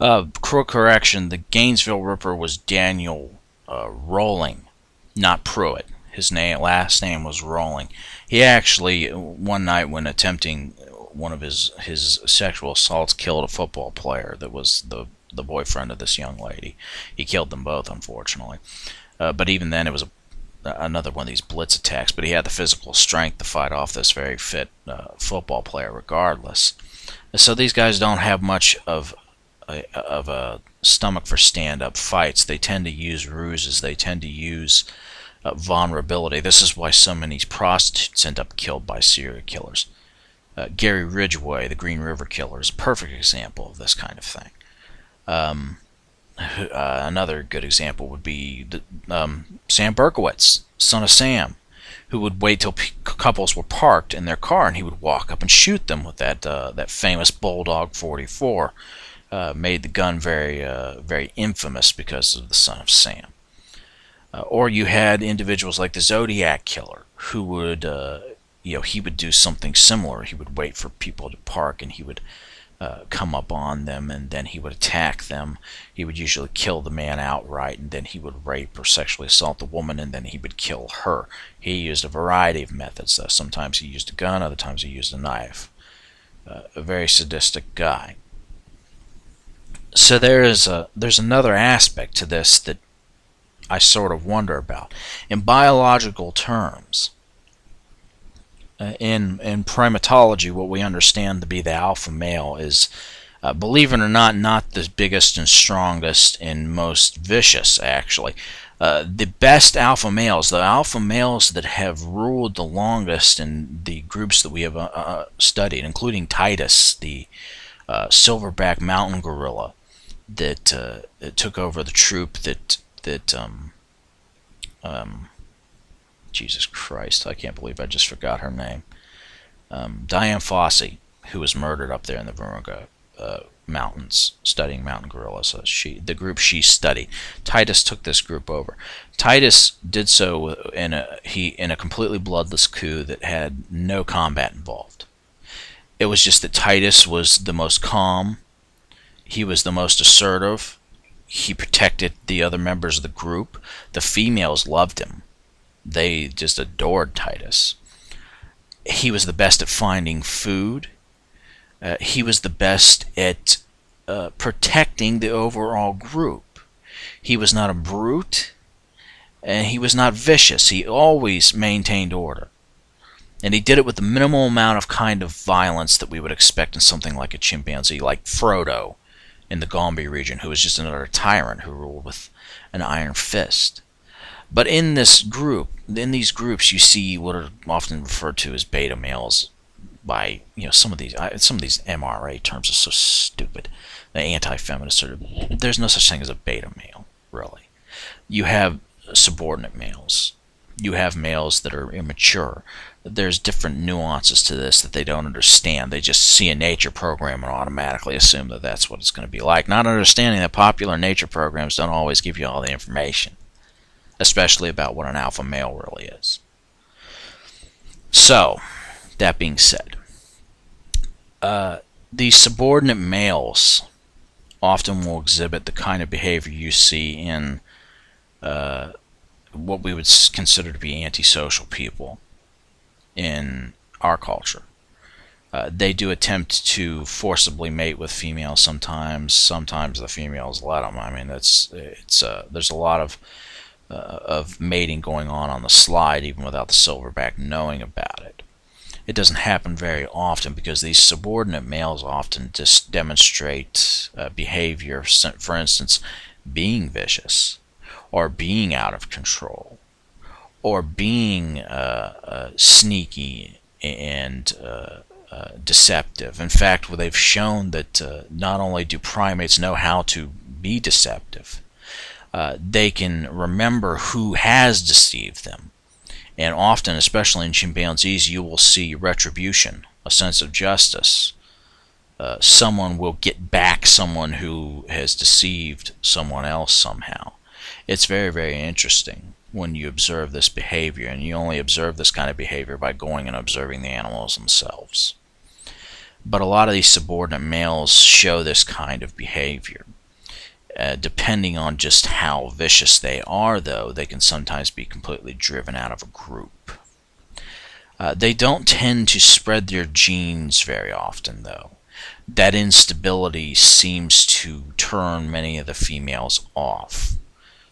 Correction, the Gainesville Ripper was Daniel Rolling, not Pruitt. His last name was Rolling. He actually, one night when attempting one of his sexual assaults, killed a football player that was the boyfriend of this young lady. He killed them both, unfortunately. But even then, it was another one of these blitz attacks. But he had the physical strength to fight off this very fit football player, regardless. So these guys don't have much of a stomach for stand-up fights. They tend to use ruses. They tend to use vulnerability. This is why so many prostitutes end up killed by serial killers. Gary Ridgway, the Green River Killer, is a perfect example of this kind of thing. Another good example would be Sam Berkowitz, son of Sam, who would wait till couples were parked in their car and he would walk up and shoot them with that famous Bulldog 44. Made the gun very infamous because of the son of Sam. Or you had individuals like the Zodiac Killer, who would he would do something similar. He would wait for people to park and he would come up on them, and then he would attack them. He would usually kill the man outright, and then he would rape or sexually assault the woman, and then he would kill her. He used a variety of methods, though. Sometimes he used a gun, other times he used a knife. A very sadistic guy. So there's another aspect to this that I sort of wonder about. In biological terms, in primatology, what we understand to be the alpha male is, believe it or not the biggest and strongest and most vicious, actually. The best alpha males, the alpha males that have ruled the longest in the groups that we have studied, including Titus, the silverback mountain gorilla that took over the troop that Jesus Christ, I can't believe I just forgot her name. Diane Fossey, who was murdered up there in the Virunga mountains, studying mountain gorillas. The group she studied. Titus took this group over. Titus did so in a completely bloodless coup that had no combat involved. It was just that Titus was the most calm. He was the most assertive. He protected the other members of the group. The females loved him. They just adored Titus. He was the best at finding food. He was the best at protecting the overall group. He was not a brute, and he was not vicious. He always maintained order. And he did it with the minimal amount of kind of violence that we would expect in something like a chimpanzee, like Frodo in the Gombe region, who was just another tyrant who ruled with an iron fist. But in these groups, you see what are often referred to as beta males. By some of these MRA terms are so stupid. The anti-feminists there's no such thing as a beta male, really. You have subordinate males. You have males that are immature. There's different nuances to this that they don't understand. They just see a nature program and automatically assume that that's what it's going to be like, not understanding that popular nature programs don't always give you all the information, especially about what an alpha male really is. So, that being said, these subordinate males often will exhibit the kind of behavior you see in what we would consider to be antisocial people in our culture. They do attempt to forcibly mate with females sometimes. Sometimes the females let them. I mean, there's a lot of mating going on the slide, even without the silverback knowing about it. It doesn't happen very often because these subordinate males often just demonstrate behavior, for instance, being vicious, or being out of control, or being sneaky and deceptive. In fact, they've shown that not only do primates know how to be deceptive, they can remember who has deceived them. And often, especially in chimpanzees, you will see retribution, a sense of justice. Someone will get back someone who has deceived someone else somehow. It's very, very interesting when you observe this behavior, and you only observe this kind of behavior by going and observing the animals themselves. But a lot of these subordinate males show this kind of behavior. Depending on just how vicious they are, though, they can sometimes be completely driven out of a group. They don't tend to spread their genes very often, though. That instability seems to turn many of the females off.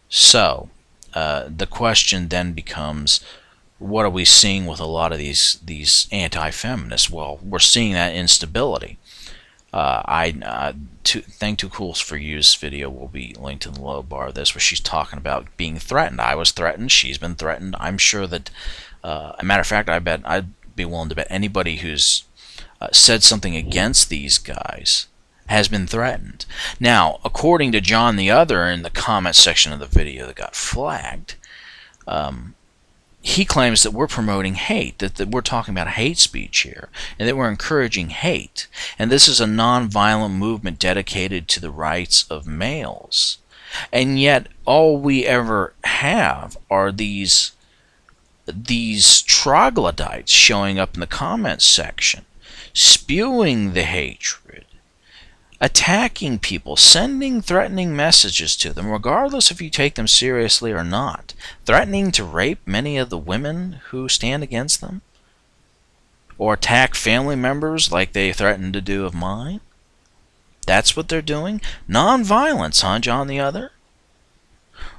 So, the question then becomes, what are we seeing with a lot of these anti-feminists? Well, we're seeing that instability. Thingtocoolforyou's video will be linked in the low bar of this, where she's talking about being threatened. I was threatened. She's been threatened. I'm sure that, a matter of fact, I bet I'd be willing to bet anybody who's said something against these guys has been threatened. Now, according to John the Other in the comment section of the video that got flagged, he claims that we're promoting hate, that we're talking about hate speech here, and that we're encouraging hate. And this is a non-violent movement dedicated to the rights of males. And yet, all we ever have are these troglodytes showing up in the comments section, spewing the hatred, attacking people, sending threatening messages to them, regardless if you take them seriously or not, threatening to rape many of the women who stand against them, or attack family members like they threatened to do of mine. That's what they're doing? Non-violence, huh, John the Other?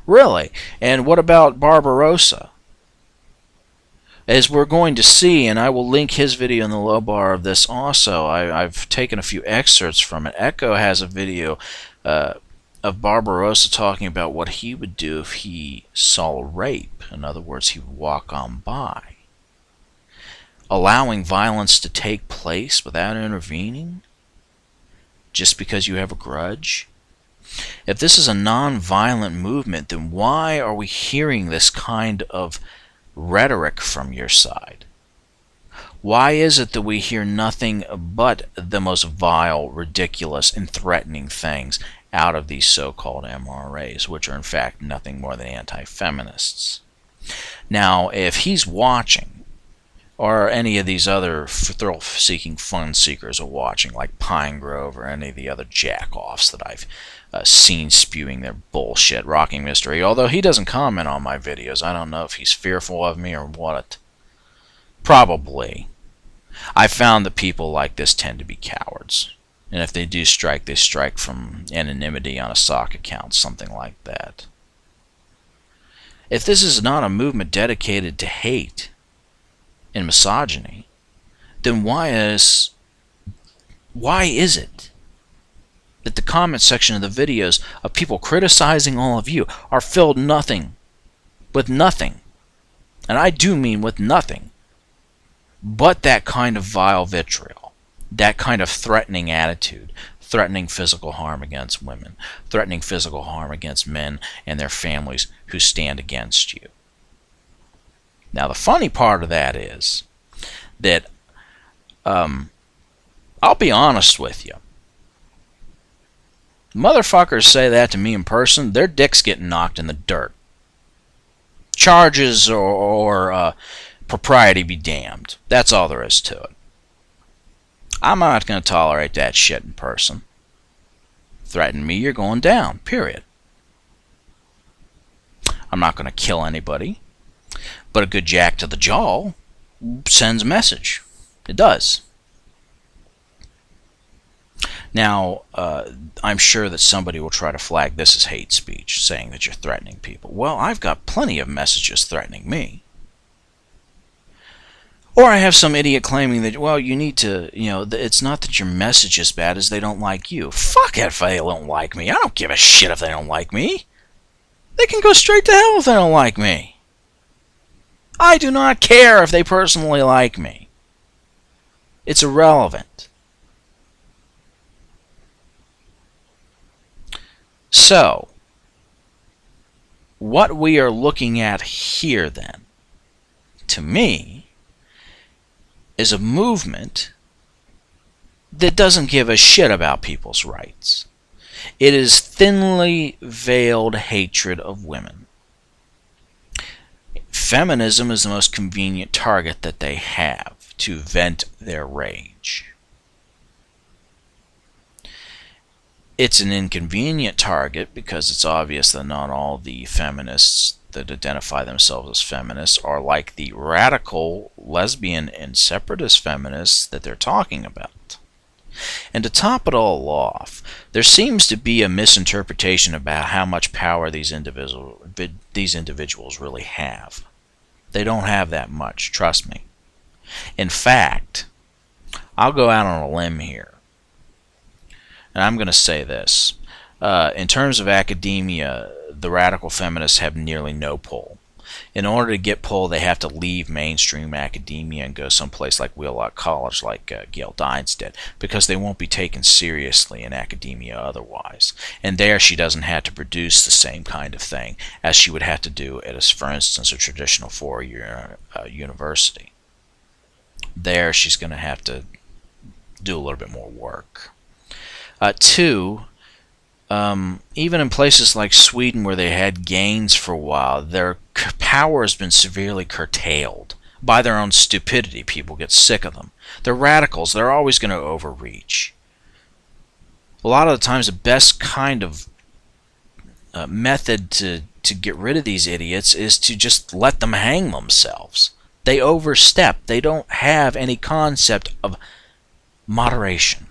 Really? And what about Barbarossa? As we're going to see, and I will link his video in the low bar of this also, I've taken a few excerpts from it. Echo has a video of Barbarossa talking about what he would do if he saw rape. In other words, he would walk on by. Allowing violence to take place without intervening, just because you have a grudge. If this is a non-violent movement, then why are we hearing this kind of rhetoric from your side? Why is it that we hear nothing but the most vile, ridiculous, and threatening things out of these so-called MRAs, which are in fact nothing more than anti-feminists? Now, if he's watching, or any of these other thrill-seeking fun seekers are watching, like Pine Grove or any of the other jack-offs that I've seen spewing their bullshit, Rocking Mystery, although he doesn't comment on my videos. I don't know if he's fearful of me or what. Probably. I found that people like this tend to be cowards. And if they do strike, they strike from anonymity on a sock account, something like that. If this is not a movement dedicated to hate and misogyny, then why is it that the comment section of the videos of people criticizing all of you are filled with nothing, and I do mean with nothing, but that kind of vile vitriol, that kind of threatening attitude, threatening physical harm against women, threatening physical harm against men and their families who stand against you. Now, the funny part of that is that, I'll be honest with you, motherfuckers say that to me in person, their dick's getting knocked in the dirt. Charges or propriety be damned. That's all there is to it. I'm not going to tolerate that shit in person. Threaten me, you're going down, period. I'm not going to kill anybody, but a good jack to the jaw sends a message. It does. Now, I'm sure that somebody will try to flag this as hate speech, saying that you're threatening people. Well, I've got plenty of messages threatening me. Or I have some idiot claiming that, well, you need to, it's not that your message is bad, as they don't like you. Fuck it if they don't like me. I don't give a shit if they don't like me. They can go straight to hell if they don't like me. I do not care if they personally like me. It's irrelevant. So, what we are looking at here then, to me, is a movement that doesn't give a shit about people's rights. It is thinly veiled hatred of women. Feminism is the most convenient target that they have to vent their rage. It's an inconvenient target because it's obvious that not all the feminists that identify themselves as feminists are like the radical lesbian and separatist feminists that they're talking about. And to top it all off, there seems to be a misinterpretation about how much power these individuals really have. They don't have that much, trust me. In fact, I'll go out on a limb here, and I'm going to say this. In terms of academia, the radical feminists have nearly no pull. In order to get pull, they have to leave mainstream academia and go someplace like Wheelock College, like Gail Dines did, because they won't be taken seriously in academia otherwise. And there she doesn't have to produce the same kind of thing as she would have to do at, for instance, a traditional four-year university. There she's going to have to do a little bit more work. Two, even in places like Sweden where they had gains for a while, their power has been severely curtailed by their own stupidity. People get sick of them. They're radicals. They're always going to overreach. A lot of the times the best kind of method to get rid of these idiots is to just let them hang themselves. They overstep. They don't have any concept of moderation.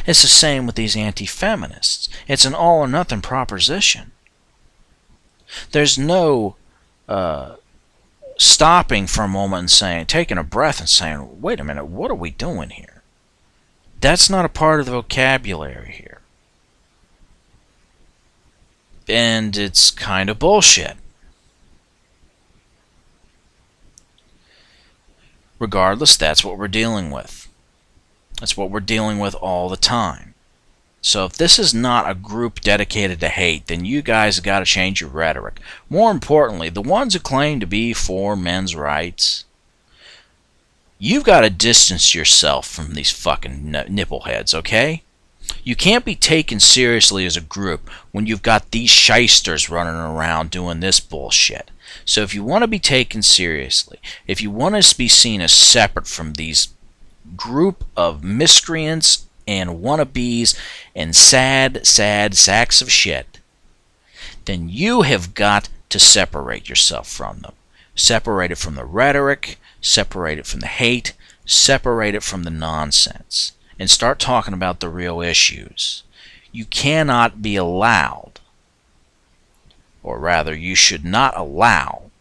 It's the same with these anti-feminists. It's an all-or-nothing proposition. There's no stopping for a moment and saying, taking a breath and saying, wait a minute, what are we doing here? That's not a part of the vocabulary here. And it's kind of bullshit. Regardless, that's what we're dealing with. That's what we're dealing with all the time. So if this is not a group dedicated to hate, then you guys have got to change your rhetoric. More importantly, the ones who claim to be for men's rights, you've got to distance yourself from these fucking nippleheads, okay? You can't be taken seriously as a group when you've got these shysters running around doing this bullshit. So if you want to be taken seriously, if you want us to be seen as separate from these group of miscreants and wannabes and sad sacks of shit, then you have got to separate yourself from them. Separate it from the rhetoric, separate it from the hate, separate it from the nonsense, and start talking about the real issues. You cannot be allowed, or rather you should not allow,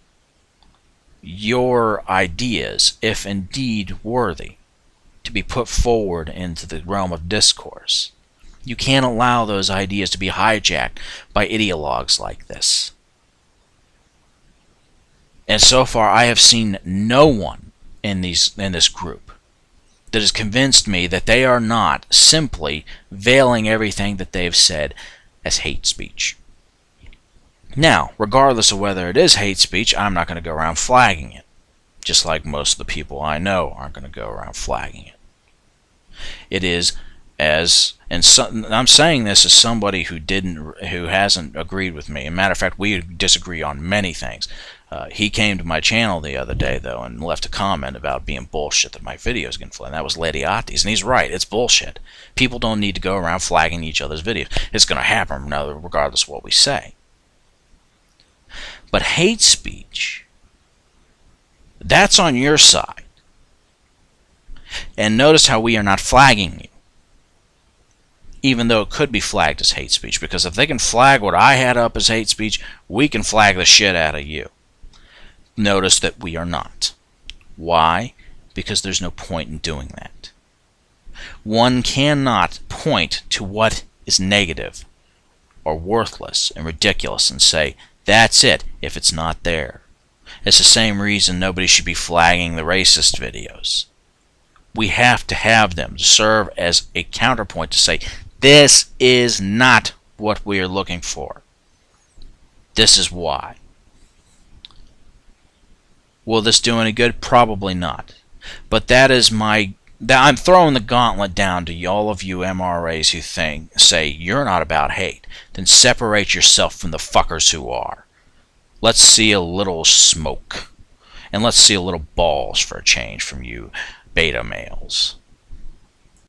your ideas, if indeed worthy, to be put forward into the realm of discourse. You can't allow those ideas to be hijacked by ideologues like this. And so far I have seen no one in this group that has convinced me that they are not simply veiling everything that they've said as hate speech. Now, regardless of whether it is hate speech, I'm not going to go around flagging it. Just like most of the people I know aren't going to go around flagging it. It is as, and I'm saying this as somebody who hasn't agreed with me. As a matter of fact, we disagree on many things. He came to my channel the other day, though, and left a comment about being bullshit that my videos get flagged. That was Lediotis, and he's right. It's bullshit. People don't need to go around flagging each other's videos. It's going to happen regardless of what we say. But hate speech, that's on your side. And notice how we are not flagging you, even though it could be flagged as hate speech, because if they can flag what I had up as hate speech, we can flag the shit out of you. Notice that we are not. Why? Because there's no point in doing that. One cannot point to what is negative or worthless and ridiculous and say, that's it, if it's not there. It's the same reason nobody should be flagging the racist videos. We have to have them to serve as a counterpoint to say, this is not what we are looking for. This is why. Will this do any good? Probably not. But that is I'm throwing the gauntlet down to all of you MRAs who say you're not about hate. Then separate yourself from the fuckers who are. Let's see a little smoke. And let's see a little balls for a change from you beta males.